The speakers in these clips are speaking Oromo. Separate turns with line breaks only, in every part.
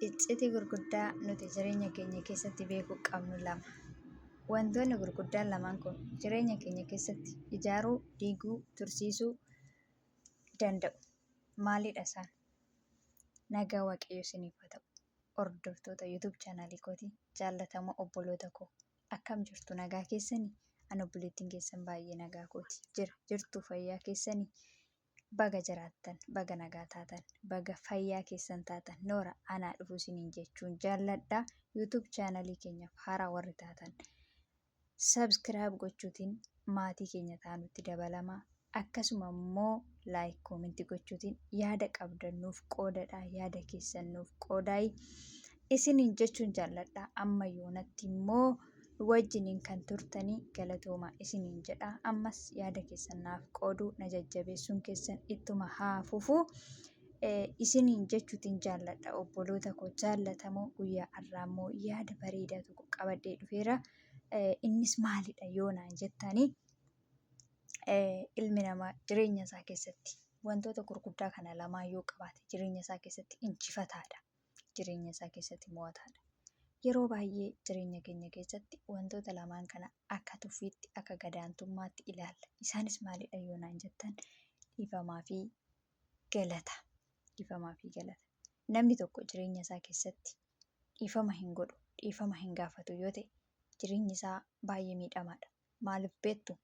Iccitii gurguddaa nuti jireenya keenya keessatti beekuu qabnu lama. Wantoonni gurguddaan lamaan kun jireenya keenya keessatti ijaaruu, diiguu, tursiisuu danda'u. Maalidha isaan? Nagaa Waaqayyoo isiniif haa ta'u. Hordoftoota YouTube chaanaalii kootii jaallatamoo obboloota koo akkam jirtu nagaa keessanii? Ani obboleettiin keessan baay'ee nagaa kooti. Jirtu fayyaa keessanii? Baga jiraattan, baga nagaa taatan, baga fayyaa keessan taatan noora anaa dhufu isiniin jechuun jaalladha. YouTube chaanaalii keenyaaf haaraa warri taatan subscribe gochuutiin maatii keenya taanutti dabalamaa. Akkasuma immoo like comment gochuutiin yaada qabdannuuf qoodadha. Yaada keessan nuuf qoodaay isiniin jechuun jaalladha. Amma yoonatti immoo wajjiniin kan turtanii galatoomaa isiniin jedha. Ammas yaada keessan naaf qooduu na jajjabeessuun keessan ittuma haa fufu isiniin jechuutiin jaalladha. Obboloota koo jaallatamoo guyyaa har'aa immoo yaada bareedaa tokko qabadhee dhufeera. Innis maalidha yoo naan jettanii ilmi namaa jireenya isaa keessatti wantoota gurguddaa kana lamaa yoo qabaate jireenya isaa keessatti injifataadha. Jireenya isaa keessatti mo'ataadha. Yeroo baay'ee jireenya keenya keessatti wantoota lamaan kana akka tuffiitti akka gadaantummaatti ilaalla. Isaanis maalidha yoo naan jettan dhiifamaa fi galata. Dhiifamaa fi galata. Namni tokko jireenya isaa keessatti dhiifama hin godhu, dhiifama hin gaafatu yoo ta'e jireenyi isaa baay'ee miidhamaadha. Maaliif beektu?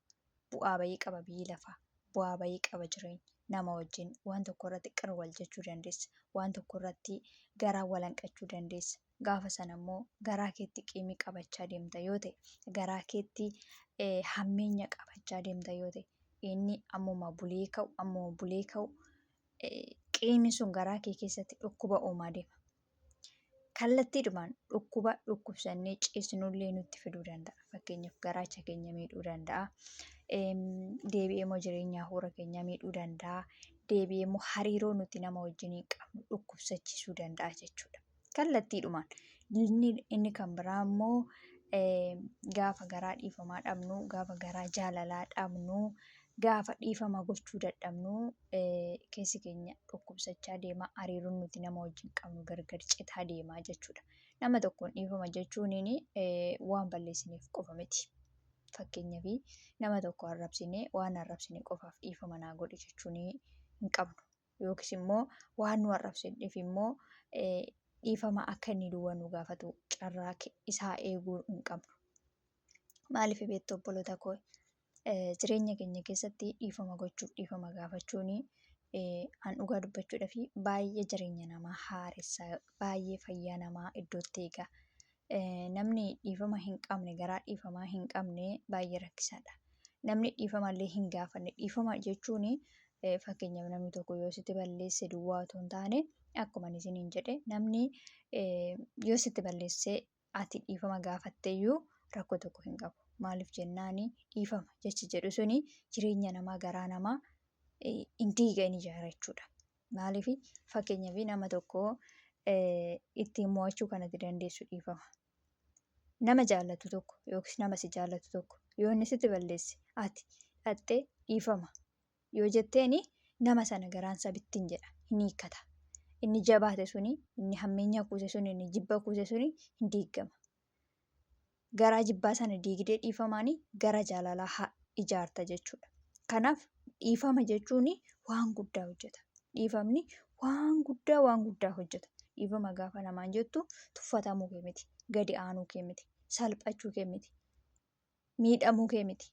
Bu'aa bayii qaba biyyi lafaa. Bu'aa bayii qaba jireenya. Nama wajjin waan tokko irratti qirra wal jechuu dandeessa. Waan tokko irratti garaa wal hanqachuu dandeessa. Gaafa sana immoo garaa keetti qiimii qabachaa deemta yoo ta'e, garaa keetti hammeenya qabachaa deemta yoo ta'e, inni ammuma bulee ka'u qiimii sun garaa kee keessatti dhukkuba uumaa deema. Kallattiidhumaan dhukkuba dhukkubsannee ciisnullee nutti fiduu danda'a. Fakkeenyaaf garaacha keenya miidhuu danda'a. Deebi'ee immoo jireenya hafuura keenyaa miidhuu danda'a. Deebi'ee immoo hariiroo nuti nama wajjin qabnu dhukkubsachiisuu danda'a jechuudha. Kallattiidhumaan inni kan biraa immoo gaafa garaa dhiifamaa dhabnu, gaafa garaa jaalalaa dhabnu, gaafa dhiifama gochuu dadhabnu keessi keenya dhukkubsachaa deema. Hariiroon nuti nama wajjin qabnu gargar citaa deemaa jechuudha. Nama tokkoon dhiifama jechuun waan balleessineef qofa miti. Fakkeenyaaf nama tokko arrabsinee waan arrabsine qofaaf dhiifama naa godhi jechuun hin qabnu. Yookiis immoo waan nu arrabsineef immoo dhiifama akka inni duwwaa nu gaafatu carraa isaa eeguu hin qabnu. Maaliif beektu obboloota koo? Jireenya keenya keessatti dhiifama gochuuf dhiifama gaafachuun an dhugaa dubbachuudhaaf baay'ee jireenya namaa haaressaa, baay'ee fayyaa namaa iddootti eega. Namni dhiifama hin qabne, garaa dhiifamaa hin qabne baay'ee rakkisaadha. Namni dhiifama illee hin gaafanne, dhiifama jechuun fakkeenyaaf namni tokko yoo sitti balleesse duwwaa otoo hin taane akkuma isiniin jedhe namni yoo sitti balleesse ati dhiifama gaafatteeyyuu rakkoo tokko hin qabu. Maaliif jennaan dhiifama jechi jedhu suni jireenya namaa garaa namaa hin diiga ni ijaara jechuudha. Maaliif fakkeenyaaf nama tokko ittiin mo'achuu kanatti dandeessu dhiifama. Nama jaallatu tokko yookiis nama si jaallatu tokko yoo inni sitti balleesse ati dhattee dhiifama yoo jetteeni nama sana garaansaa bittiin jedha hin hiikkata. Inni jabaate suni, inni hammeenya kuuse suni, inni jibba kuuse suni hin diigama. Garaa jibbaa sana diigdee dhiifamaanii gara jaalalaa haa ijaarta jechuudha. Kanaaf dhiifama jechuun waan guddaa hojjeta. Dhiifamni waan guddaa hojjeta. Dhiifama gaafa namaan jettu tuffatamuu kee miti, gadi aanuu kee miti, salphachuu kee miti, miidhamuu kee miti.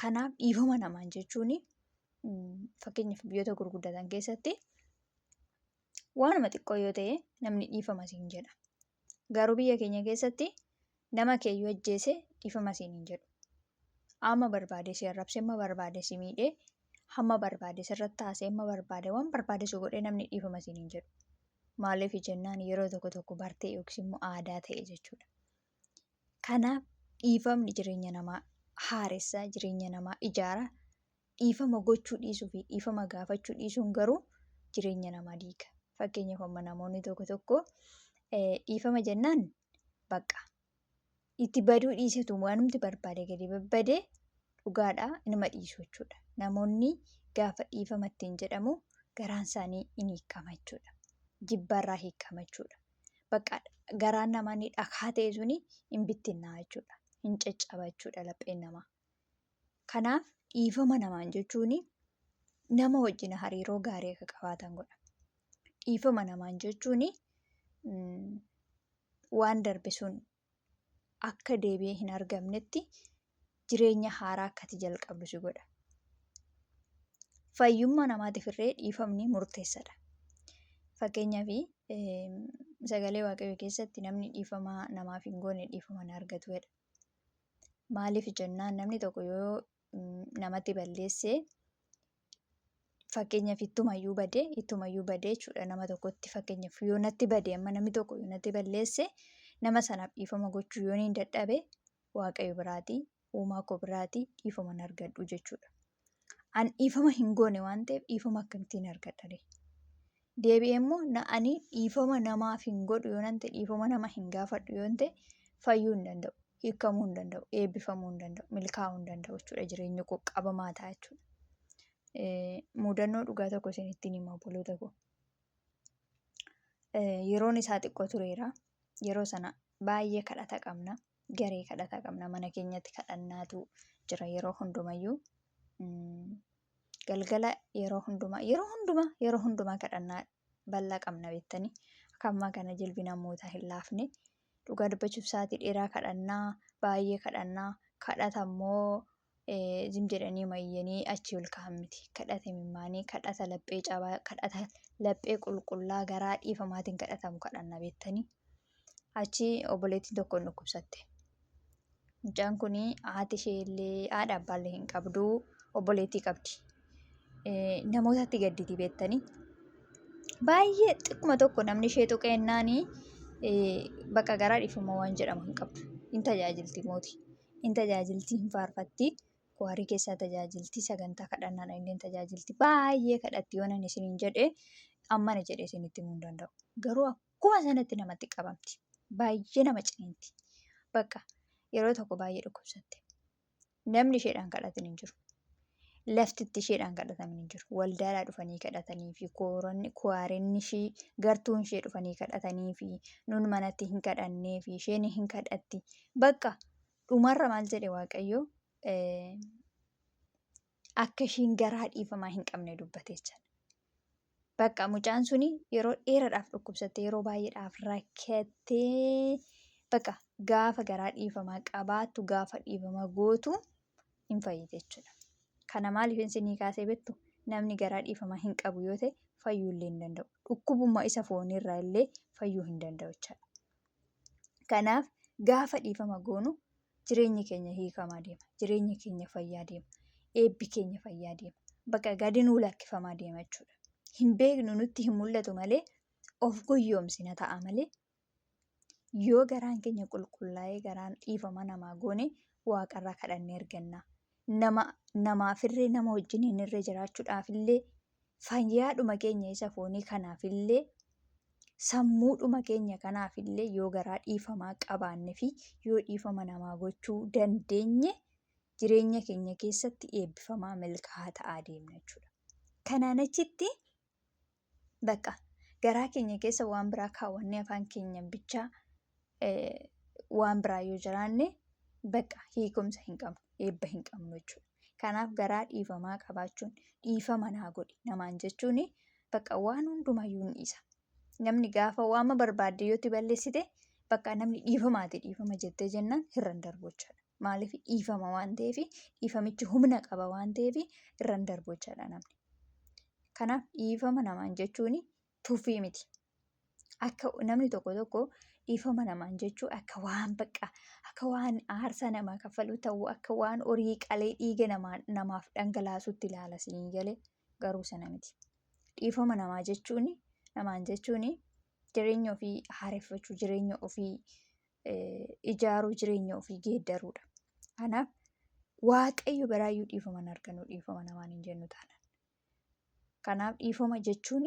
Kanaaf dhiifama namaan jechuun fakkeenyaaf biyyoota gurguddatan keessatti waanuma xiqqoo yoo ta'e namni dhiifama siin jedha. Garuu biyya keenya keessatti nama keeyyuu ajjeese dhiifama siin hin jedhu. Amma barbaade si arrabse, amma barbaade si miidhee, hamma barbaade sirratti taasee, amma barbaade waan barbaade si godhee namni dhiifama siin hin jedhu. Maaliif jennaan yeroo tokko bartee yookiis immoo aadaa ta'e jechuudha. Kanaaf dhiifamni jireenya namaa haaressaa, jireenya namaa ijaara. Dhiifama gochuu dhiisuu fi dhiifama gaafachuu dhiisuun garuu jireenya namaa diiga. Fakkeenyaaf amma namoonni tokko dhiifama jennaan bakka itti baduu dhiisetu waanumti barbaade gadi babbadee dhugaadhaa inuma dhiisu jechuudha. Namoonni gaafa dhiifama ittiin jedhamu garaan isaanii in hiikkama jechuudha. jibbarraa hiikama jechuudha. Bakka garaan namaa inni dhakaa ta'e suni hin bittinnaa jechuudha. Hin caccaba jechuudha lapheen namaa. Kanaaf dhiifama namaan jechuun nama wajjin hariiroo gaarii akka qabaatan godha. Dhiifama namaan jechuun waan darbe sun akka deebi'ee hin argamnetti jireenya haaraa akkati jalqabdu si godha. Fayyummaa namaatiif illee dhiifamni murteessaadha. Fakkeenyaaf sagalee waaqayyoo keessatti namni dhiifama namaaf hin goone dhiifama hin argatu jedha. Maaliif jennaan namni tokko yoo namatti balleessee fakkeenyaaf ittumayyuu badee jechuudha nama tokkotti fakkeenyaaf yoo natti badee amma namni tokko yoo natti balleesse nama sanaaf dhiifama gochuu yoo hin dadhabe waaqayyo biraatii uumaa koo biraatii dhiifama hin argadhu jechuudha. An dhiifama hin goone waan ta'eef dhiifama akkamittiin argadha? Deebi'ee immoo ani dhiifama namaaf hin godhu yoo ta'e dhiifama nama hin gaafadhu yoo ta'e fayyuu hin danda'u, hiikamuu hin danda'u, eebbifamuu hin danda'u, milkaa'uu hin danda'u jechuudha. Jireenyi koo qabamaa ta'a jechuudha. Mudannoo dhugaa tokko isinittiin hima obboloota koo. Yeroon isaa xiqqoo tureera. Yeroo sana baay'ee kadhata qabna. Garee kadhata qabna. Mana keenyatti kadhannaatu jira yeroo hundumayyuu. Galgala yeroo hundumaa kadhannaa bal'aa qabna beektanii. Akka ammaa kana jilbi namootaa hin laafne. Dhugaa dubbachuuf sa'aatii dheeraa kadhannaa, baay'ee kadhannaa, kadhata immoo zim jedhanii mayyanii achi ol ka'an miti. Kadhata mimmaanii, kadhata laphee cabaa, kadhata laphee qulqullaa garaa dhiifamaatiin kadhatamu kadhanna beektanii. Achi obboleettiin tokko nu dhukkubsatte. Mucaan kun haati ishee illee haadha abbaallee hin qabdu, obboleettii qabdi. Namootatti gadditi beektanii. Baay'ee xiqquma tokko namni ishee tuqeennaanii bakka garaa dhiifama waan jedhamu hin qabdu. Hin tajaajilti mootii. Hin tajaajilti, hin faarfatti. Waarii keessaa tajaajilti, sagantaa kadhannaadhaan illee tajaajilti. Baay'ee kadhatti yoo nan isiniin jedhee ammana jedhee isinitti himuu hin danda'u. Garuu akkuma sanatti namatti qabamti. Baay'ee nama ciniinti. Bakka yeroo tokko baay'ee dhukkubsatte. Namni isheedhaan kadhatan hin jiru. Laftitti isheedhaan kadhatan hin jiru. Waldaadhaa dhufanii kadhatanii fi kuwaarinni ishee gartuun ishee dhufanii kadhatanii fi nun manatti hin kadhannee fi isheen hin kadhatti. Bakka dhumarra maal jedhe Waaqayyoo akka ishiin garaa dhiifamaa hin qabne dubbate jechuudha. Bakka mucaan suni yeroo dheeraadhaaf dhukkubsatte yeroo baay'eedhaaf rakkattee bakka gaafa garaa dhiifamaa qabaattu gaafa dhiifama gootu hin fayyite jechuudha. Kana maaliif isinii kaasee beektu namni garaa dhiifamaa hin qabu yoo ta'e fayyuu illee hin danda'u. Dhukkubummaa isa foonirraa illee fayyuu hin danda'u jechuudha. Kanaaf gaafa dhiifama goonu jireenyi keenya hiikamaa deema. Jireenyi keenya fayyaa deema. Eebbi keenya fayyaa deema. Bakka gadi nuu lakkifamaa deema jechuudha. Hin beeknu nutti hin mul'atu malee of gowwoomsina ta'a malee yoo garaan keenya qulqullaa'ee garaan dhiifama namaa goone waaqarraa kadhannee arganna. Namaafillee nama wajjin hin irra jiraachuudhaafillee fayyaadhuma keenya isa foonii kanaafillee sammuudhuma keenya kanaafillee yoo garaa dhiifamaa qabaanne fi yoo dhiifama namaa gochuu dandeenye jireenya keenya keessatti eebbifamaa milkaa'aa ta'aa deemna jechuudha. Kanaan achitti bakka garaa keenya keessa waan biraa kaawwannee afaan keenya bichaa waan biraa yoo jiraanne bakka hiikumsa hin qabnu, eebba hin qabnu jechuudha. Kanaaf garaa dhiifamaa qabaachuun dhiifama naa godhi namaan jechuun bakka waan hundumayyuu ni dhiisa. Namni gaafa waama barbaadde yoo itti balleessite bakka namni dhiifama jettee jennaan irraan darbu jechuudha. Maaliif dhiifama waan ta'eef dhiifamichi humna qaba waan ta'eef irraan darbu jechuudha namni. Kanaaf dhiifama namaan jechuun tuffii miti. Akka namni tokko dhiifama namaan jechuun akka waan bakka akka waan aarsaa namaa kaffalu ta'uu akka waan horii qalee dhiiga namaaf dhangalaasutti ilaala isinii galee garuu sana miti. Dhiifama namaan jechuun jireenya ofii haareffachuu, jireenya ofii ijaaruu, jireenya ofii geeddaruudha. Kanaaf waaqayyo biraayyuu dhiifama hin argannu dhiifama namaan hin jennu taanaan. Kanaaf dhiifama jechuun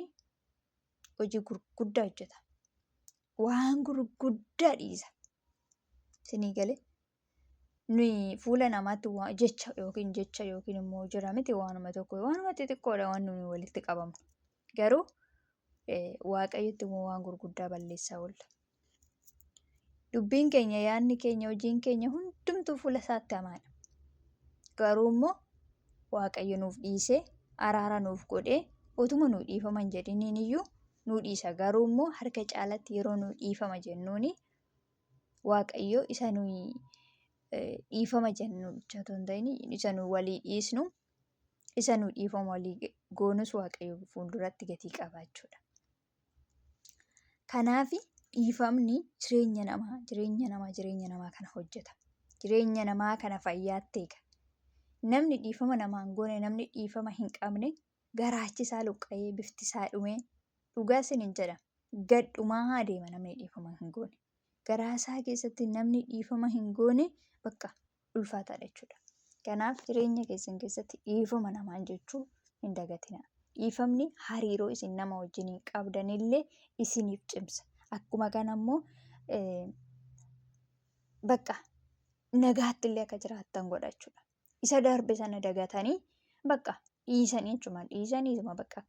hojii gurguddaa hojjeta. Waan gurguddaa dhiisa. Isinii galee nuyi fuula namaatti jecha yookiin immoo jira miti waanuma tokko waanuma xixiqqoodha waan nuyi walitti qabamnu. Garuu Waaqayyotti immoo waan gurguddaa balleessaa oolla. Dubbiin keenya, yaadni keenya, hojiin keenya hundumtuu fuula isaatti hamaadha. Garuu immoo Waaqayyo nuuf dhiisee araara nuuf godhee otuma nuu dhiifama hin jedhiniin iyyuu nuu dhiisa. Garuu immoo harka caalatti yeroo nuu dhiifama jennuuni Waaqayyo isa nuyi dhiifama jennu jecha otoo hin ta'in isa nu walii dhiisnu, isa nu dhiifama walii goonus Waaqayyo fuulduratti gatii qabaachuudha. Kanaaf dhiifamni jireenya namaa kana hojjeta. Jireenya namaa kana fayyaatti eega. Namni dhiifama namaa hin goone, namni dhiifama hin qabne garaachi isaa luqqa'ee bifti isaa dhumee dhugaa isiniin jedha. Gadhumaa adeema namni dhiifama hin goone. Garaa isaa keessatti namni dhiifama hin goone bakka ulfaataadha jechuudha. Kanaaf jireenya keessan keessatti dhiifama namaan jechuu hin dagatinaa. Dhiifamni hariiroo isin nama wajjin qabdanillee isiniif cimsa. Akkuma kana immoo bakka nagaatti illee akka jiraattan godha jechuudha. Isa darbe sana dagatanii bakka dhiisanii jechuudha. Dhiisanii bakka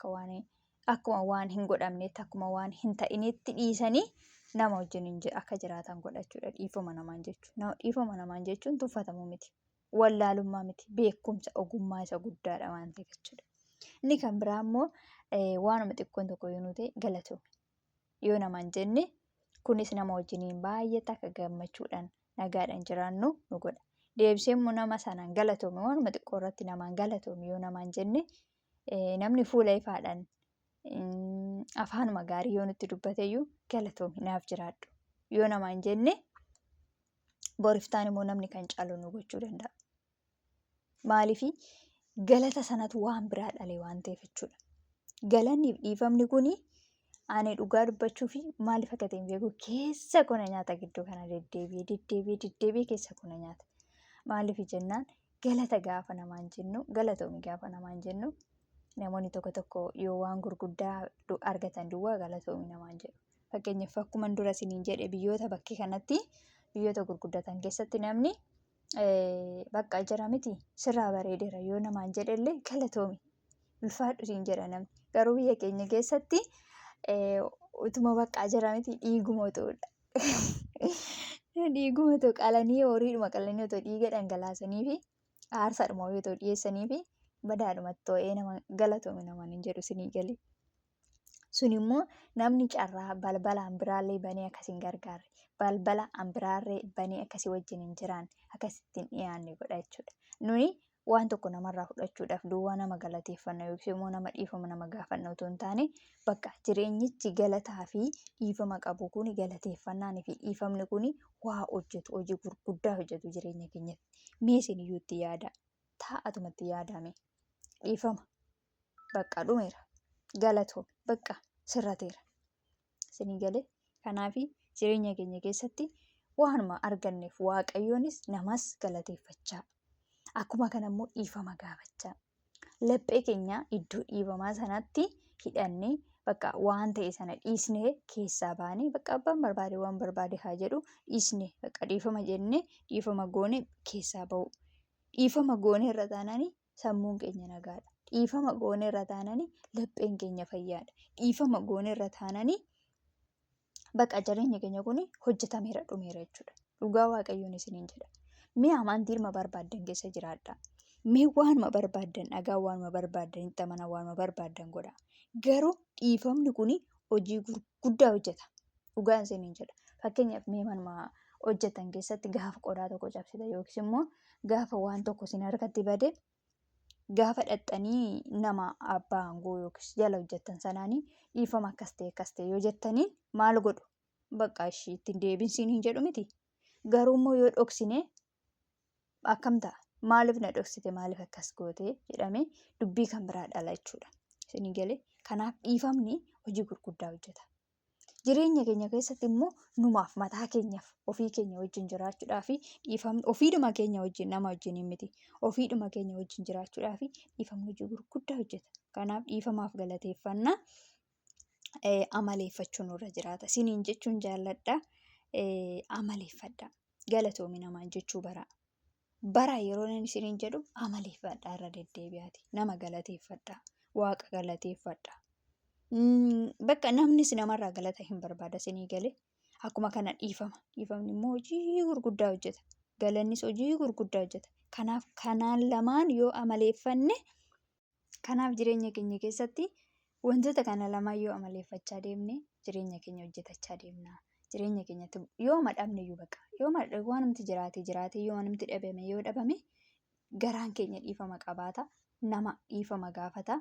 akkuma waan hin godhamnetti, akkuma waan hin ta'initti dhiisanii nama wajjin akka jiraatan godha jechuudha. Dhiifama namaan jechuun. Dhiifama namaan jechuun tuffatamuu miti. Wallaalummaa miti. Beekumsa, ogummaa isa guddaadha waan ta'eef jechuudha. Inni kan biraa immoo waanuma xiqqoon tokko yoo nu ta'e galatoome. Yoo namaan jenne kunis nama wajjiniin baay'ata akka gammachuudhaan nagaadhaan jiraannu nu godha. Deebisee immoo nama sanaan galatoome, waanuma xiqqoo irratti namaan galatoome yoo namaan jenne namni fuula ifaadhaan afaanuma gaarii yoo nutti dubbateyyuu galatoome naaf jiraadhu yoo namaan jenne boriftaan immoo namni kan caalu nu gochuu danda'a. Maaliifii galata sanatu waan biraa dhalee waan ta'eef jechuudha. Galanni fi dhiifamni kuni ani dhugaa dubbachuu fi maaliif akka ta'e beeku keessa kuna nyaata gidduu kana deddeebi'ee keessa kuna nyaata. Maaliif jennaan galata gaafa namaan jennu, galatoomi gaafa namaan jennu namoonni tokko tokko yoo waan gurguddaa argatan duwwaa galatoomi namaan jedhu. Fakkeenyaaf akkuma dura isiniin jedhe biyyoota bakkee kanatti biyyoota gurguddatan keessatti namni bakka jira miti sirraa bareedeera yoo namaan jedhellee galatoomi ulfaadhu siin jedha namni. Garuu biyya keenya keessatti utuma bakka jira miti dhiiguma ta'udha. Dhiiguma ta'u qalanii horiidhuma qalanii otoo dhiiga dhangalaasanii fi aarsaadhuma yoo ta'u dhiyeessanii fi badaadhumatti too'ee nama galatoomi namaan hin jedhu isinii galee. Sun immoo namni carraa balbalaan biraallee banee akkasiin gargaarre, balbala biraallee banee akkasii wajjin hin jiraanne, akkasittiin dhiyaanne godha jechuudha. Nuni waan tokko namarraa fudhachuudhaaf duwwaa nama galateeffanna yookiin immoo nama dhiifama nama gaafanna otoo hin taane bakka jireenyichi galataa fi dhiifama qabu kun galateeffannaan fi dhiifamni kun waa hojjetu, hojii gurguddaa hojjetu jireenya keenyatti. Mee isin iyyuu itti yaada, taa'atumatti yaadame dhiifama bakka dhumeera, galatoome bakka sirrateera. Isinii galee kanaaf jireenya keenya keessatti waanuma arganneef waaqayyoonis namas galateeffachaa. Akkuma kana immoo dhiifama gaafachaa. Laphee keenya iddoo dhiifamaa sanatti hidhannee bakka waan ta'e sana dhiisnee keessaa baanee bakka abbaan barbaade waan barbaade haa jedhu dhiisnee bakka dhiifama jennee dhiifama goone keessaa ba'u. Dhiifama goone irra taananii sammuun keenya nagaadha. Dhiifama goone irra taananii lapheen keenya fayyaadha. Dhiifama goone irra taananii bakka jireenya keenya kun hojjetameera dhumeera jechuudha. Dhugaa waaqayyoon isiniin jedha. Mee amantii ilma barbaaddan keessa jiraadha. Mee waanuma barbaaddan dhagaa, waanuma barbaaddan itti amanaa, waanuma barbaaddan godha. Garuu dhiifamni kun hojii gurguddaa hojjeta. Dhugaan isiniin jedha. Fakkeenyaaf mee manuma hojjetan keessatti gaafa qodaa tokko cabsite yookiin immoo gaafa waan tokko isin harkatti bade gaafa dhaxxanii nama abbaa aangoo yookiin jala hojjettan sanaanii dhiifama akkas ta'e yoo jettaniin maal godhu? Bakka ishii ittiin deebinsiin hin jedhu miti. Garuu immoo yoo dhoksine akkam ta'a? Maaliif na dhoksite? Maaliif akkas goote? Jedhamee dubbii kan biraa dhala jechuudha. Isinii galee kanaaf dhiifamni hojii gurguddaa hojjeta. Jireenya keenya keessatti immoo numaaf mataa keenyaaf ofii keenya wajjin jiraachuudhaaf dhiifamni ofiidhuma keenya wajjin nama wajjin miti. Ofiidhuma keenya wajjin jiraachuudhaaf dhiifamni hojii gurguddaa hojjeta. Kanaaf dhiifamaaf galateeffannaa amaleeffachuu nurra jiraata. Isiniin jechuun jaalladha. Amaleeffadha. Galatoomi namaan jechuu bara. Bara yeroo inni isiniin jedhu amaleeffadha irra deddeebi'aati. Nama galateeffadha. Waaqa galateeffadha. Bakka namnis namarraa galata hin barbaada isinii galee. Akkuma kana dhiifama. Dhiifamni immoo hojii gurguddaa hojjeta. Galannis hojii gurguddaa hojjeta. Kanaaf kanaan lamaan yoo amaleeffanne, kanaaf jireenya keenya keessatti wantoota kana lamaan yoo amaleeffachaa deemne jireenya keenya hojjetachaa deemna. Jireenya keenyatti yoo madhabne iyyuu bakka yoo waanumti jiraate yoo waanumti dhabame yoo dhabame garaan keenya dhiifama qabaata. Nama dhiifama gaafata.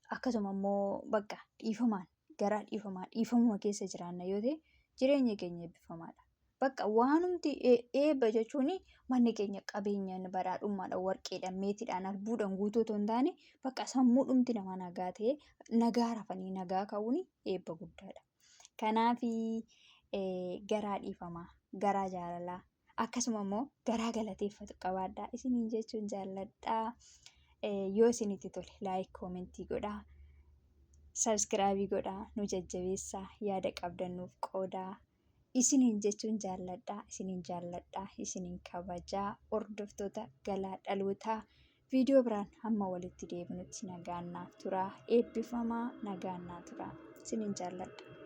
Akkasuma immoo bakka dhiifamuma keessa jiraanna yoo ta'e jireenya keenya eebbifamaadha. Bakka waanumti eebba jechuun manni keenya qabeenyaan badhaadhummaadhaan warqeedhaan meetiidhaan albuudhaan guutuu otoo hin taane bakka sammuudhumti nama nagaa ta'e nagaa rafanii nagaa ka'uun eebba guddaadha. Kanaaf garaa dhiifamaa, garaa jaalalaa akkasuma immoo garaa galateeffatu qabaadhaa isiniin jechuun jaalladhaa. Yoo isinitti tole laayik koomentii godhaa, sabskiraabii godhaa, nu jajjabeessaa, yaada qabdan nuuf qoodaa. Isiniin jechuun jaalladhaa, isiniin jaalladhaa, isiniin kabajaa. Hordoftoota Galaa Dhalootaa viidiyoo biraan hamma walitti deebinutti nagaan naaf turaa. Eebbifamaa nagaan naa turaa. Isiniin jaalladha.